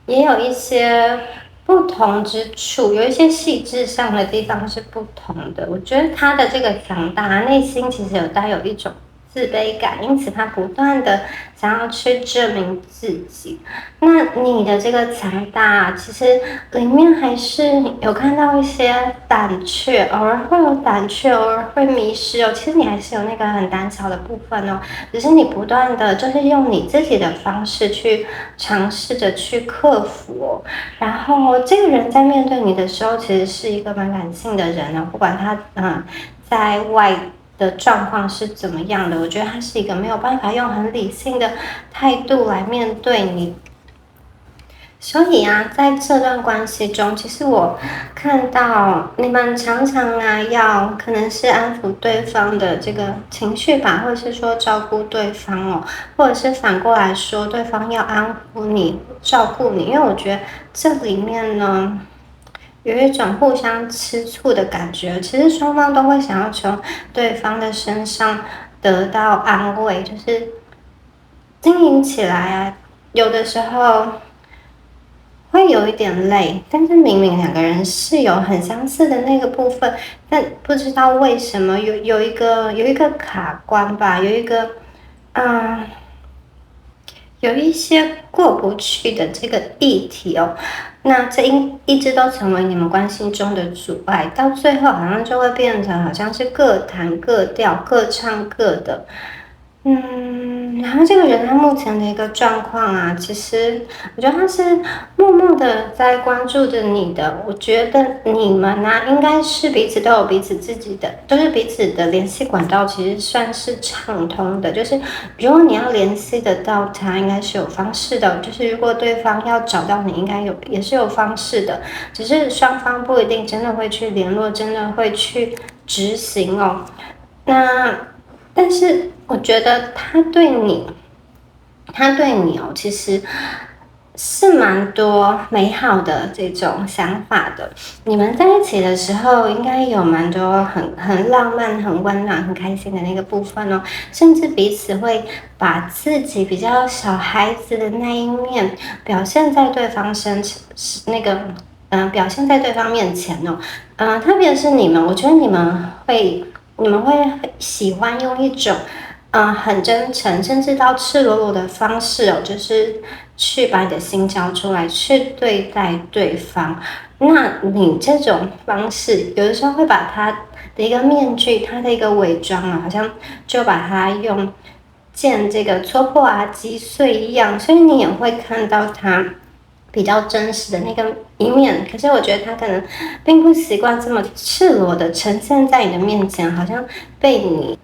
也有一些不同之处，有一些细致上的地方是不同的。我觉得他的这个强大，内心其实带有一种自卑感，因此他不断的想要去证明自己。那你的这个强大，其实里面还是有看到一些胆怯，偶尔会有胆怯，偶尔会迷失哦。其实你还是有那个很胆小的部分哦，只是你不断的就是用你自己的方式去尝试着去克服哦。然后这个人在面对你的时候，其实是一个蛮感性的人呢，不管他在外的状况是怎么样的，我觉得他是一个没有办法用很理性的态度来面对你。所以啊，在这段关系中，其实我看到你们常常要可能是安抚对方的这个情绪吧，或者是说照顾对方哦，或者是反过来说，对方要安抚你、照顾你，因为我觉得这里面呢，有一种互相吃醋的感觉。其实双方都会想要从对方的身上得到安慰，就是经营起来啊，有的时候会有一点累，但是明明两个人是有很相似的那个部分，但不知道为什么有一个卡关吧，嗯，有一些过不去的这个议题哦。那这一直都成为你们关系中的阻碍，到最后好像就会变成好像是各弹各调，各唱各的。然后这个人他目前的一个状况啊，其实我觉得他是默默的在关注着你的。我觉得你们应该是彼此都有彼此自己的，都是彼此的联系管道，其实算是畅通的。就是如果你要联系得到他，应该是有方式的。就是如果对方要找到你，应该也是有方式的，只是双方不一定真的会去联络，真的会去执行哦。但是我觉得他对你哦，其实是蛮多美好的这种想法的。你们在一起的时候，应该有蛮多很浪漫、很温暖、很开心的那个部分哦。甚至彼此会把自己比较小孩子的那一面表现在对方表现在对方面前哦。特别是你们，我觉得你们会喜欢用一种很真诚，甚至到赤裸裸的方式哦，就是去把你的心交出来，去对待对方。那你这种方式，有的时候会把他的一个面具，他的一个伪装啊，好像就把它用剑这个戳破击碎一样，所以你也会看到他比较真实的那个一面。可是我觉得他可能并不习惯这么赤裸的呈现在你的面前，好像被你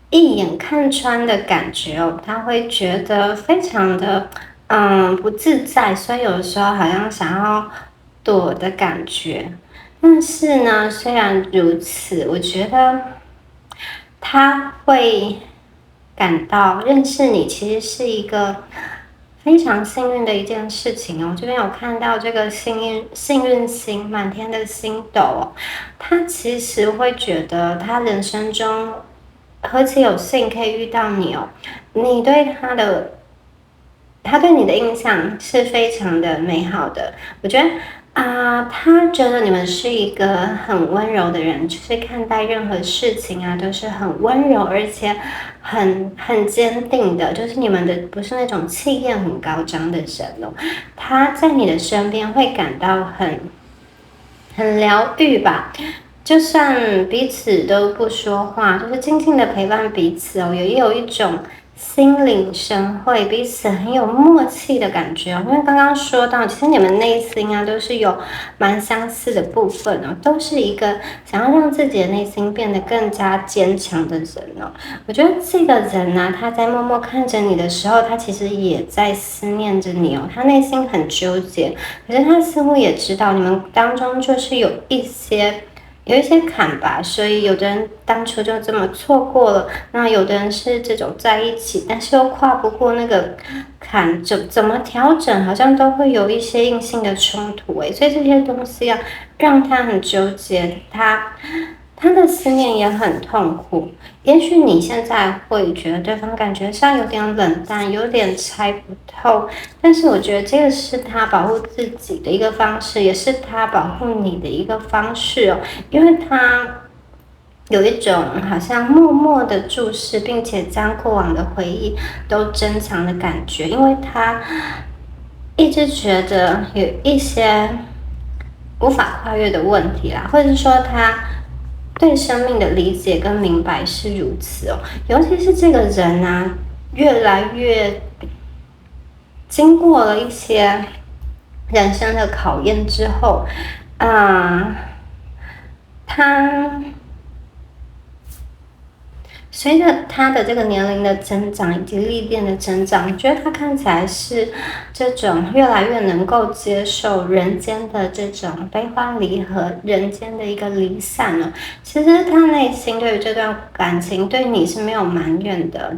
一眼看穿的感觉哦，他会觉得非常的不自在，所以有的时候好像想要躲的感觉。但是呢，虽然如此，我觉得他会感到认识你其实是一个非常幸运的一件事情哦。这边有看到这个幸运星满天的星斗哦，他其实会觉得他人生中何其有幸可以遇到你哦，你对他对你的印象是非常的美好的。我觉得他觉得你们是一个很温柔的人，就是看待任何事情都是很温柔，而且很坚定的，就是你们的不是那种气焰很高涨的人哦。他在你的身边会感到很疗愈吧。就算彼此都不说话，就是静静的陪伴彼此哦，也有一种心领神会，彼此很有默契的感觉哦。因为刚刚说到，其实你们内心都是有蛮相似的部分哦，都是一个想要让自己的内心变得更加坚强的人哦。我觉得这个人他在默默看着你的时候，他其实也在思念着你哦，他内心很纠结，可是他似乎也知道你们当中就是有一些坎吧，所以有的人当初就这么错过了，那有的人是这种在一起，但是又跨不过那个坎，怎么调整，好像都会有一些硬性的冲突所以这些东西让他很纠结，他的思念也很痛苦。也许你现在会觉得对方感觉上有点冷淡，有点猜不透，但是我觉得这个是他保护自己的一个方式，也是他保护你的一个方式哦。因为他有一种好像默默的注视，并且将过往的回忆都珍藏的感觉，因为他一直觉得有一些无法跨越的问题啦，或者是说他对生命的理解跟明白是如此哦。尤其是这个人越来越经过了一些人生的考验之后，他随着他的这个年龄的增长以及历练的增长，我觉得他看起来是这种越来越能够接受人间的这种悲欢离合，人间的一个离散了。其实他内心对于这段感情对你是没有埋怨的，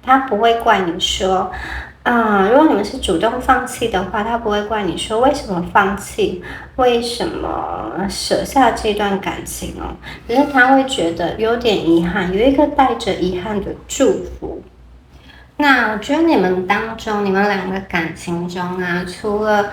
他不会怪你说如果你们是主动放弃的话，他不会怪你说为什么放弃，为什么舍下这段感情哦。可是他会觉得有点遗憾，有一个带着遗憾的祝福。那我觉得你们当中，你们两个感情中除了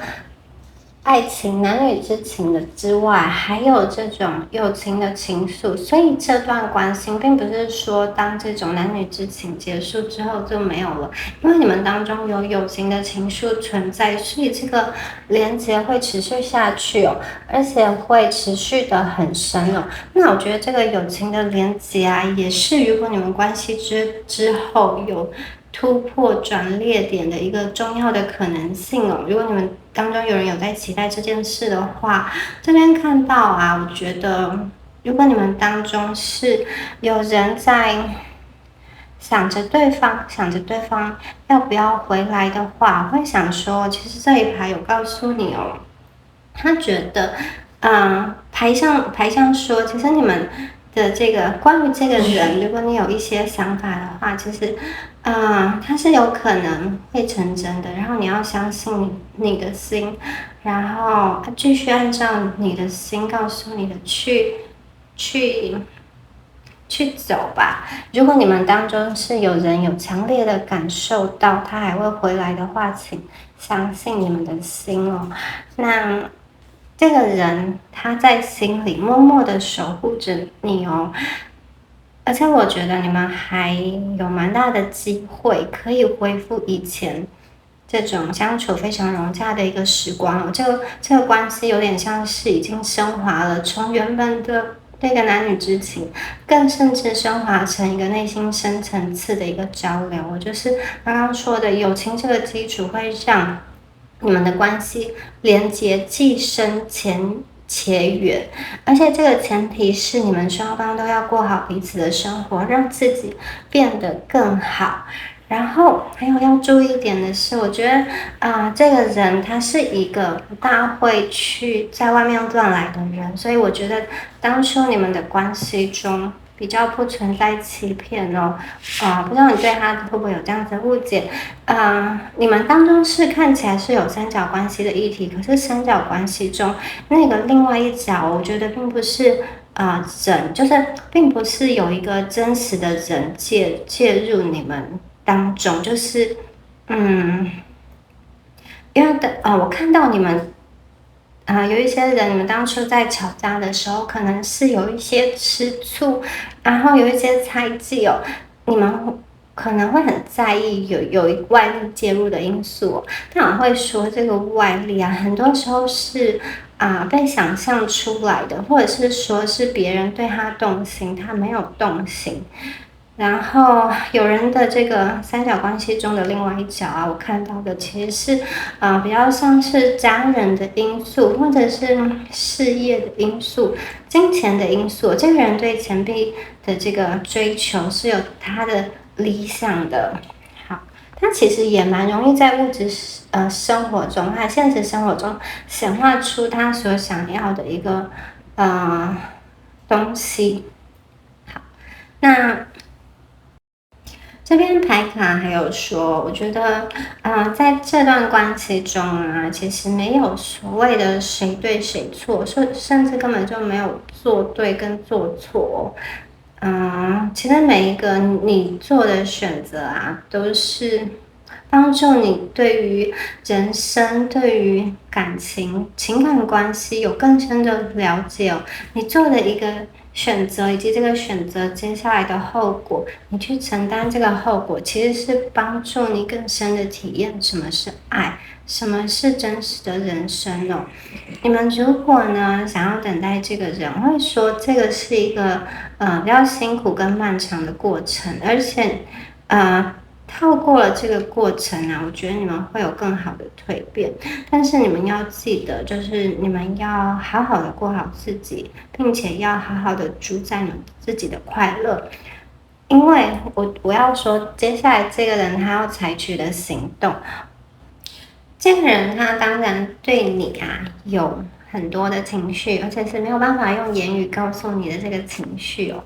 爱情、男女之情的之外，还有这种友情的情愫，所以这段关系并不是说当这种男女之情结束之后就没有了，因为你们当中有友情的情愫存在，所以这个连结会持续下去哦，而且会持续的很深哦。那我觉得这个友情的连结也是如果你们关系之后有突破转捩点的一个重要的可能性哦。如果你们当中有人有在期待这件事的话，这边看到我觉得如果你们当中是有人在想着对方要不要回来的话，会想说，其实这一排有告诉你哦，他觉得牌上说，其实你们的这个关于这个人，如果你有一些想法的话，其实它是有可能会成真的。然后你要相信你的心，然后继续按照你的心告诉你的去走吧。如果你们当中是有人有强烈的感受到他还会回来的话，请相信你们的心哦。那这个人他在心里默默的守护着你哦，而且我觉得你们还有蛮大的机会可以恢复以前这种相处非常融洽的一个时光哦。这个关系有点像是已经升华了，从原本的那个男女之情，更甚至升华成一个内心深层次的一个交流。我就是刚刚说的，友情这个基础会让你们的关系连接既深且远，而且这个前提是你们双方都要过好彼此的生活，让自己变得更好。然后还有要注意一点的是，我觉得这个人他是一个不大会去在外面乱来的人，所以我觉得当初你们的关系中比较不存在欺骗哦。不知道你对他会不会有这样子的误解？你们当中是看起来是有三角关系的议题，可是三角关系中那个另外一角，我觉得并不是人，就是并不是有一个真实的人介入你们当中，就是因为我看到你们。有一些人，你们当初在吵架的时候，可能是有一些吃醋，然后有一些猜忌哦。你们可能会很在意有外力介入的因素哦。但我会说，这个外力啊，很多时候是被想象出来的，或者是说是别人对他动心，他没有动心。然后有人的这个三角关系中的另外一角啊，我看到的其实是比较像是家人的因素，或者是事业的因素、金钱的因素。这个人对钱币的这个追求是有他的理想的。好，他其实也蛮容易在物质生活中，还有现实生活中显化出他所想要的一个东西。好，那。这边牌卡还有说，我觉得，在这段关系中啊，其实没有所谓的谁对谁错，甚至根本就没有做对跟做错。其实每一个你做的选择啊，都是帮助你对于人生、对于感情、情感关系有更深的了解哦。你做的一个选择，以及这个选择接下来的后果，你去承担这个后果，其实是帮助你更深的体验什么是爱，什么是真实的人生哦。你们如果呢想要等待这个人，我会说这个是一个比较辛苦跟漫长的过程，而且透过了这个过程啊，我觉得你们会有更好的蜕变。但是你们要记得，就是你们要好好的过好自己，并且要好好的主宰你们自己的快乐。因为我要说，接下来这个人他要采取的行动，这个人他当然对你啊有很多的情绪，而且是没有办法用言语告诉你的这个情绪哦。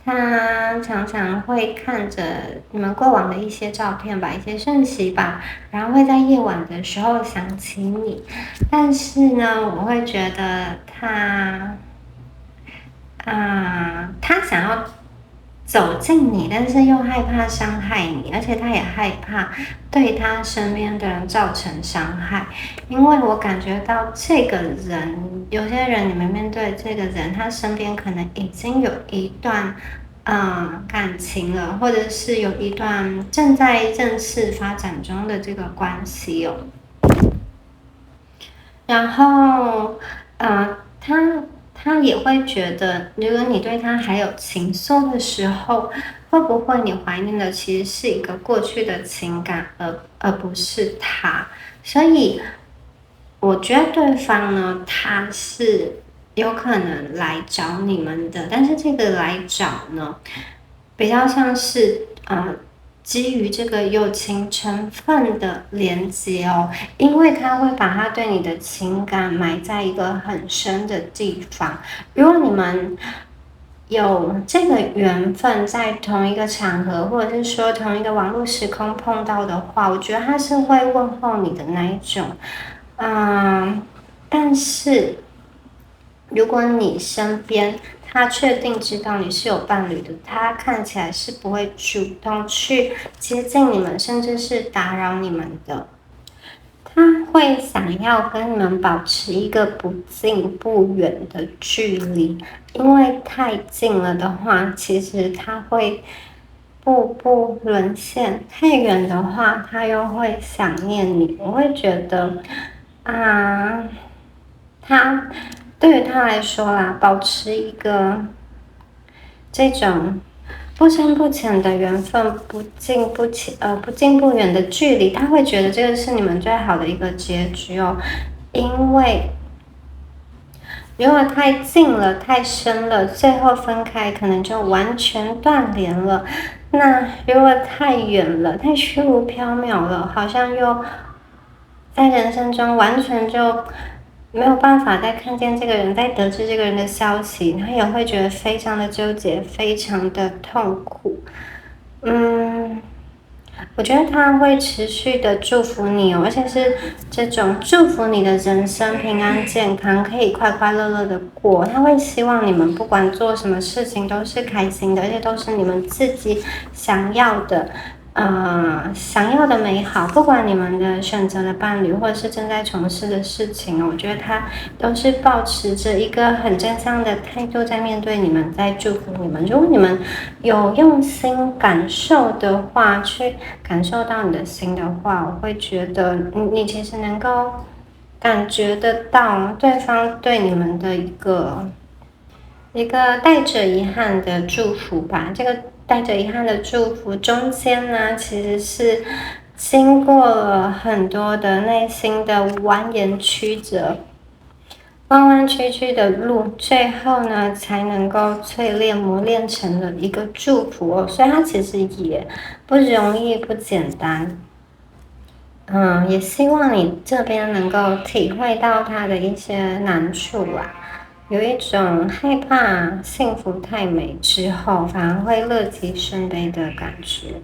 他常常会看着你们过往的一些照片吧，一些讯息吧，然后会在夜晚的时候想起你。但是呢，我会觉得他想要走近你，但是又害怕伤害你，而且他也害怕对他身边的人造成伤害。因为我感觉到这个人，有些人你们面对这个人，他身边可能已经有一段感情了，或者是有一段正在正式发展中的这个关系哦。然后他也会觉得，如果你对他还有情愫的时候，会不会你怀念的其实是一个过去的情感，而不是他？所以我觉得对方呢，他是有可能来找你们的，但是这个来找呢，比较像是基于这个友情成分的连接哦，因为他会把他对你的情感埋在一个很深的地方。如果你们有这个缘分，在同一个场合，或者是说同一个网络时空碰到的话，我觉得他是会问候你的那一种。但是如果你身边他确定知道你是有伴侣的，他看起来是不会主动去接近你们，甚至是打扰你们的。他会想要跟你们保持一个不近不远的距离，因为太近了的话，其实他会步步沦陷；太远的话，他又会想念你。我会觉得，他对于他来说啦，保持一个这种不深不浅的缘分，不近不远的距离，他会觉得这个是你们最好的一个结局哦。因为如果太近了、太深了，最后分开可能就完全断联了。那如果太远了、太虚无缥缈了，好像又在人生中完全就没有办法再看见这个人，再得知这个人的消息，他也会觉得非常的纠结，非常的痛苦。我觉得他会持续的祝福你哦，而且是这种祝福你的人生平安健康，可以快快乐乐的过。他会希望你们不管做什么事情都是开心的，而且都是你们自己想要的。想要的美好，不管你们的选择的伴侣，或者是正在从事的事情，我觉得他都是保持着一个很正向的态度在面对你们，在祝福你们。如果你们有用心感受的话，去感受到你的心的话，我会觉得你其实能够感觉得到对方对你们的一个带着遗憾的祝福吧。这个带着遗憾的祝福中间呢，其实是经过了很多的内心的蜿蜒曲折，弯弯曲曲的路，最后呢才能够淬炼磨练成了一个祝福哦。所以它其实也不容易，不简单。也希望你这边能够体会到它的一些难处啊。有一种害怕幸福太美之后，反而会乐极生悲的感觉。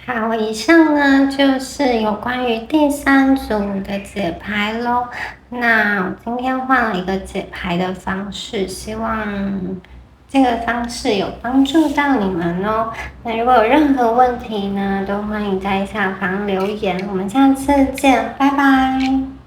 好，以上呢就是有关于第三组的解牌咯。那我今天换了一个解牌的方式，希望这个方式有帮助到你们哦。那如果有任何问题呢，都欢迎在下方留言。我们下次见，拜拜。